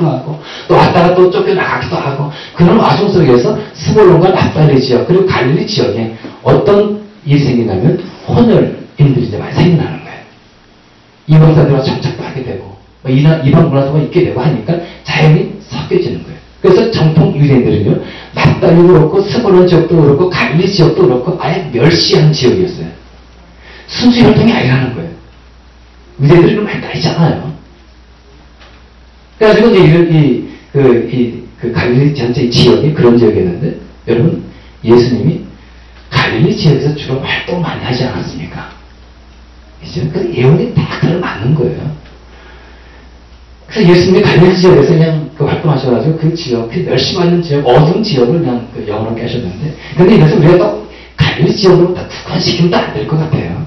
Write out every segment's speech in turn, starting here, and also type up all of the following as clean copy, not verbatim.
하고 또 왔다가 또 쫓겨나가기도 하고 그런 와중 속에서 스불론과 납달리 지역 그리고 갈릴리 지역에 어떤 일이 생기냐면 혼혈인들이 이제 많이 생겨나는 거예요. 이방사들과 정착도 하게 되고 이방 문화도가 있게 되고 하니까 자연히 섞여지는 거예요. 그래서 정통 유대인들은요 납달리도 그렇고 스불론 지역도 그렇고 갈릴리 지역도 그렇고 아예 멸시한 지역이었어요. 순수 혈통이 아니라는 거예요. 유대인들이 많이 따지잖아요. 그래가지고 이제 그 갈릴리 전체 지역이 그런 지역이었는데, 여러분, 예수님이 갈릴리 지역에서 주로 활동 많이 하지 않았습니까? 그죠? 그 예언이 다 맞는 거예요. 그래서 예수님이 갈릴리 지역에서 그냥 그 활동하셔가지고 그 지역, 그 멸시받는 지역, 어두운 지역을 그냥 그 영어로 깨셨는데, 근데 이래서 우리가 또 갈릴리 지역으로 다 국한시키면 안 될 것 같아요.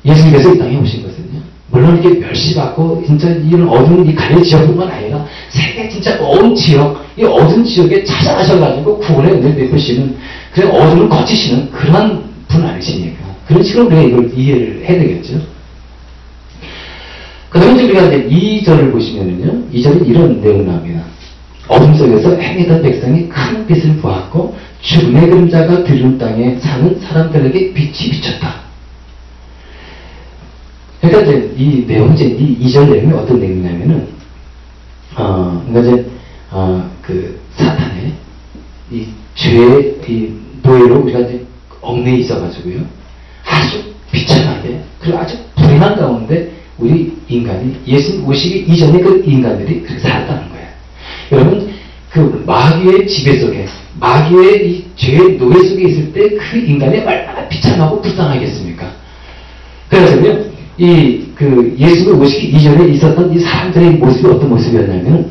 예수님께서 이 땅에 오신 것은요, 물론 이렇게 멸시받고 진짜 이런 어두운 이 갈릴리 지역뿐만 아니라 세계 진짜 어두운 지역, 이 어두운 지역에 찾아가셔가지고 구원의 은혜를 베푸시는 그런 어둠을 거치시는 그런 분 아니십니까? 그런 식으로 우리가 이걸 이해를 해야 되겠죠. 그 다음에 우리가 이제 2절을 보시면은요, 2절은 이런 내용이 나옵니다. 어둠 속에서 행했던 백성이 큰 빛을 보았고 죽음의 그림자가 드리운 땅에 사는 사람들에게 빛이 비쳤다. 그러니까 이제 이 내용, 이제 이 2절 내용이 어떤 내용이냐면은, 그러니까 이제, 그 사탄의 이 죄의 이 노예로 우리가 이제 얽매여 있어가지고요. 아주 비참하게, 그리고 아주 불행한 가운데 우리 인간이 예수님 오시기 이전에 그 인간들이 그렇게 살았다는 거예요. 여러분, 그 마귀의 지배 속에, 마귀의 이 죄의 노예 속에 있을 때 그 인간이 얼마나 비참하고 불쌍하겠습니까? 그래서요, 그 예수님 오시기 이전에 있었던 이 사람들의 모습이 어떤 모습이었냐면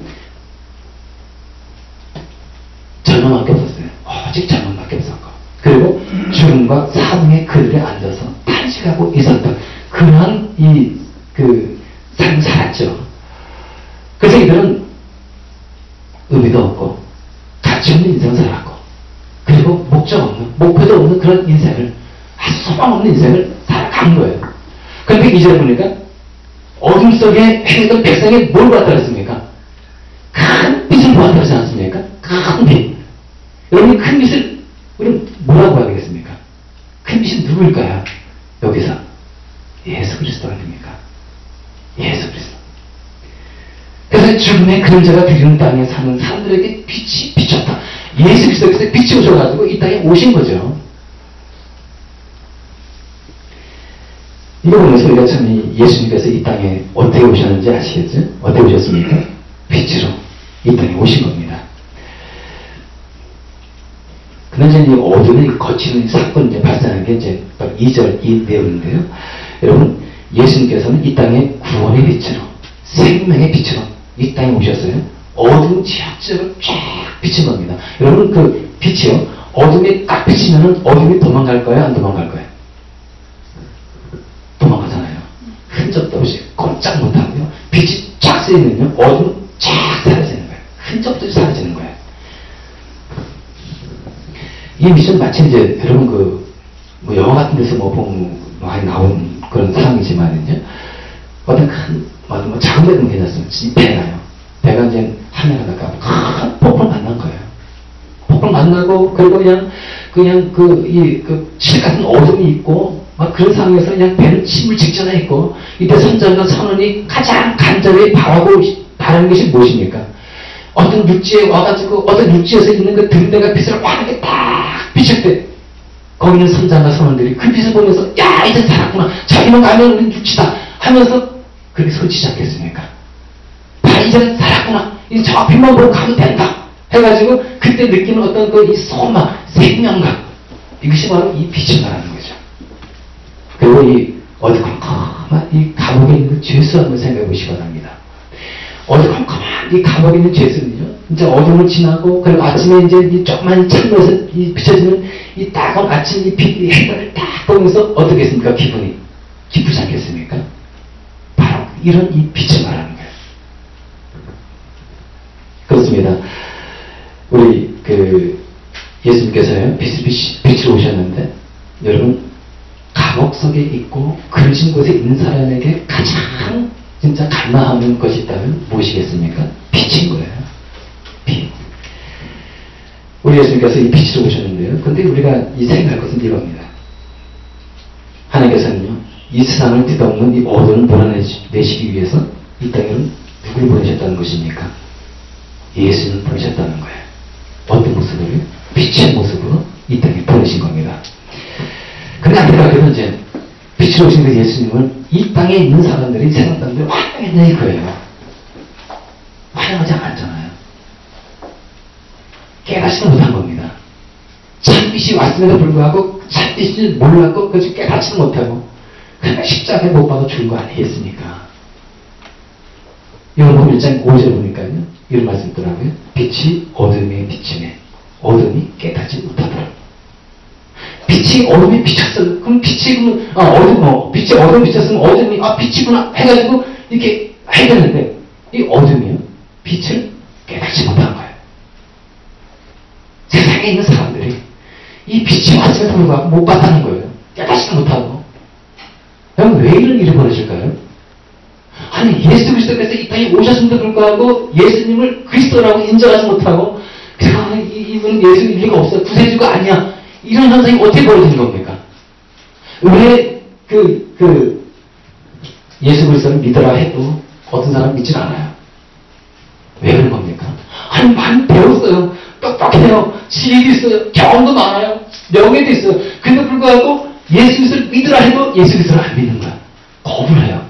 절망밖에 없었어요. 오직 절망밖에 없었고, 그리고 죽음과 사망의 그늘에 앉아서 탄식하고 있었던 그러한 삶을 살았죠. 그래서 이들은 의미도 없고 가치 없는 인생을 살았고, 그리고 목적 없는, 목표도 없는 그런 인생을, 아주 소망 없는 인생을 살아간 거예요. 그런데 이제 보니까 어둠 속에 행했던 백성이 뭘 보았다 그랬습니까? 큰 빛을 보았다 그러지 않습니까? 큰 빛. 여러분이 큰 빛을 우리는 뭐라고 해야 되겠습니까? 큰 빛이 누구일까요? 여기서 예수 그리스도 아닙니까? 예수 그리스도. 그래서 죽음의 그림자가 드리는 땅에 사는 사람들에게 빛이 비쳤다. 예수 그리스도께서 빛이 오셔가지고 이 땅에 오신 거죠. 이거 보면서 우리가 참 예수님께서 이 땅에 어떻게 오셨는지 아시겠죠? 어떻게 오셨습니까? 빛으로 이 땅에 오신 겁니다. 그런데 이제 어둠이 거치는 사건이 이제 발생한 게 이제 2절 이 내용인데요. 여러분, 예수님께서는 이 땅에 구원의 빛으로, 생명의 빛으로 이 땅에 오셨어요. 어둠 지역적으로 쫙 비친 겁니다. 여러분, 그 빛이요, 어둠이 딱 비치면은 어둠이 도망갈까요? 안 도망갈까요? 도망가잖아요. 흔적도 없이 꼼짝 못하고요. 빛이 쫙 쓰이면요, 어둠은 쫙 사라지는 거예요. 흔적도 없이 사라지는 거예요. 이 미션 마치 이제 여러분 뭐 영화 같은 데서 보면 많이 나온 그런 상황이지만은요, 어떤 뭐 작은 데는 괜찮습니다. 배가요. 배가 이제 하늘 가다가 큰 폭풍을 만난 거예요. 폭풍을 만나고, 그리고 그냥 실 같은 어둠이 있고, 막 그런 상황에서 그냥 배는 침을 직전에 있고, 이때 선장과 선원이 가장 간절히 바라는 것이 무엇입니까? 어떤 육지에 와가지고, 어떤 육지에서 있는 그 등대가 빛을 환하게 딱 비칠 때, 거기 있는 선장과 선원들이 그 빛을 보면서, 야, 이제 살았구나. 저기만 가면 우린 육지다. 하면서 그렇게 소리치지 않겠습니까? 이제 살았구나. 이제 저 빛만 보고 가면 된다. 해가지고, 그때 느끼는 어떤 이 소망, 생명감. 이것이 바로 이 빛을 말하는 거죠. 그리고 이 어두컴컴한 이 감옥에 있는 그 죄수 한번 생각해 보시기 바랍니다. 어두컴컴한 이 감옥에 있는 죄수는요, 이제 어둠을 지나고, 그리고 아침에 이제 이 조그만 창문에서 비춰지는 이 따가운 아침 이 빛, 이 해변을 딱 보면서 어떻겠습니까? 기분이 기쁘지 않겠습니까? 바로 이런 이 빛을 말하는 거예요. 그렇습니다. 우리 예수님께서요, 빛으로 오셨는데, 여러분, 감옥 속에 있고 그러신 곳에 있는 사람에게 가장 진짜 갈망하는 것이 있다. 있다면 무엇이겠습니까? 빛인 거예요. 빛. 우리 예수님께서 이 빛으로 오셨는데요. 근데 우리가 이 생각할 것은 이겁니다. 하나님께서는요, 이 세상을 뒤덮는 이 어둠을 몰아내시기 위해서 이 땅에는 누구를 보내셨다는 것입니까? 예수님을 보내셨다는 거예요. 어떤 모습으로? 빛의 모습으로 이 땅에 보내신 겁니다. 근데 안타깝게도 이제 빛으로 오신 그 예수님을 이 땅에 있는 사람들이, 세상 사람들이 환영했냐 이거예요. 환영하지 않았잖아요. 깨닫지도 못한 겁니다. 참빛이 왔음에도 불구하고 참빛을 몰랐고 그것을 깨닫지도 못하고 그냥 십자가에 못 박아 죽은 거 아니겠습니까? 요한복음 1장 5절에 보니까요, 이런 말씀 있더라고요. 빛이 어둠에 비치네. 어둠이 깨닫지 못하더라. 빛이 어둠에 비쳤어요. 그럼 빛이 빛이 어둠에 비쳤으면 어둠이 빛이구나 해가지고 이렇게 해야 되는데 이 어둠이요, 빛을 깨닫지 못한 거예요. 세상에 있는 사람들이 이 빛이 왔음에도 불구하고 못 봤다는 거예요. 깨닫지도 못하고. 그럼 왜 이런 일을 벌어질까요? 아니, 예수 그리스도께서 이 땅에 오셨음에도 불구하고 예수님을 그리스도라고 인정하지 못하고 이분은 예수님 일리가 없어, 구세주가 아니야, 이런 현상이 어떻게 벌어지는 겁니까? 왜 예수 그리스도를 믿으라 해도 어떤 사람은 믿질 않아요. 왜 그런 겁니까? 아니, 많이 배웠어요. 똑똑해요. 지혜도 있어요. 경험도 많아요. 명예도 있어요. 근데 불구하고 예수 그리스도를 믿으라 해도 예수 그리스도를 안 믿는 거야. 거부를 해요.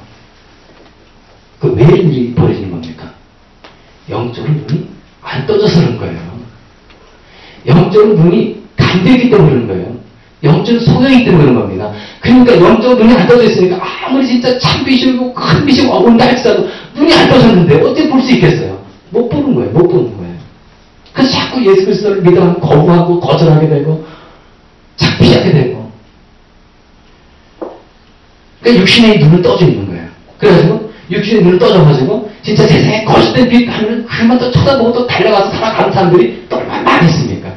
왜 이런 일이 벌어지는 겁니까? 영적으로 눈이 안 떠져서 그런 거예요. 영적으로 눈이 감되기 때문에 그런 거예요. 영적 소용이 때문에 그런 겁니다. 그러니까 영적으로 눈이 안 떠져 있으니까 아무리 진짜 참빛이 오고 큰 빛이 온다 할지라도 눈이 안 떠졌는데 어떻게 볼 수 있겠어요? 못 보는 거예요. 못 보는 거예요. 그래서 자꾸 예수 그리스도를 믿으면 거부하고 거절하게 되고 창피하게 되고, 그러니까 육신의 눈을 떠져 있는 거예요. 그래가지고 육신의 눈을 떠져가지고 진짜 세상에 거짓된 빛 하면 그만 또 쳐다보고 또 달려가서 살아가는 사람들이 또 얼마나 많이 있습니까?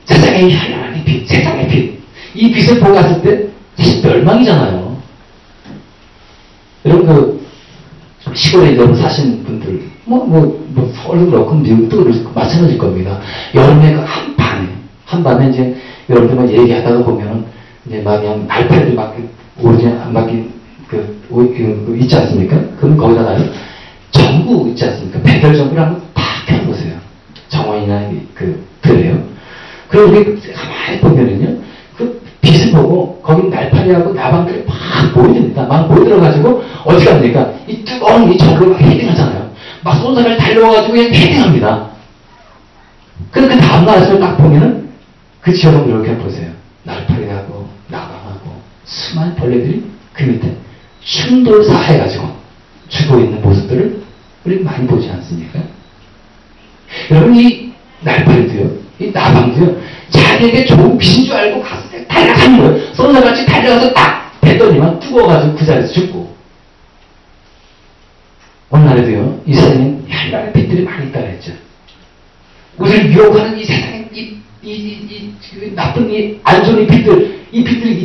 세상의 현란한 빛, 세상의 빛. 이 빛을 보고 갔을 때 사실 멸망이잖아요. 여러분 시골에 여러분 사시는 분들 서울도 그렇고 미국도 그렇고 마찬가지일 겁니다. 여름에 그 한밤에 이제 여러분들 얘기하다가 보면은 이제 막 그냥 날파리들 막 오르지 안 막힌 있지 않습니까? 그럼 거기다가 전구 있지 않습니까? 백열전구를 한번 다 켜보세요. 정원이나 그래요. 그리고 우리 가만히 보면은요, 그 빛을 보고 거기 날파리하고 나방들이 막 모여듭니다. 막 모여들어가지고 어떻게 합니까? 이 뜨거운 이 전구를 막 헤딩하잖아요. 막 손사를 달려와가지고 그냥 헤딩합니다. 근데 그 다음날 아침에 딱 보면은 그 지역을 이렇게 보세요. 날파리하고 나방하고 수많은 벌레들이 그 밑에 충돌사해가지고 죽어 있는 모습들을 우리 많이 보지 않습니까? 여러분, 이 날파리도요, 이 나방도요, 자기에게 좋은 빛인 줄 알고 가서 달려가는 거예요. 손사같이 달려가서 딱 뱉더니만 뜨거워가지고 그 자리에서 죽고. 오늘날에도요, 이 세상에 현란한 빛들이 많이 있다 그랬죠. 우리를 유혹하는 이 세상에 이 나쁜 이 안 좋은 이 빛들이 있다.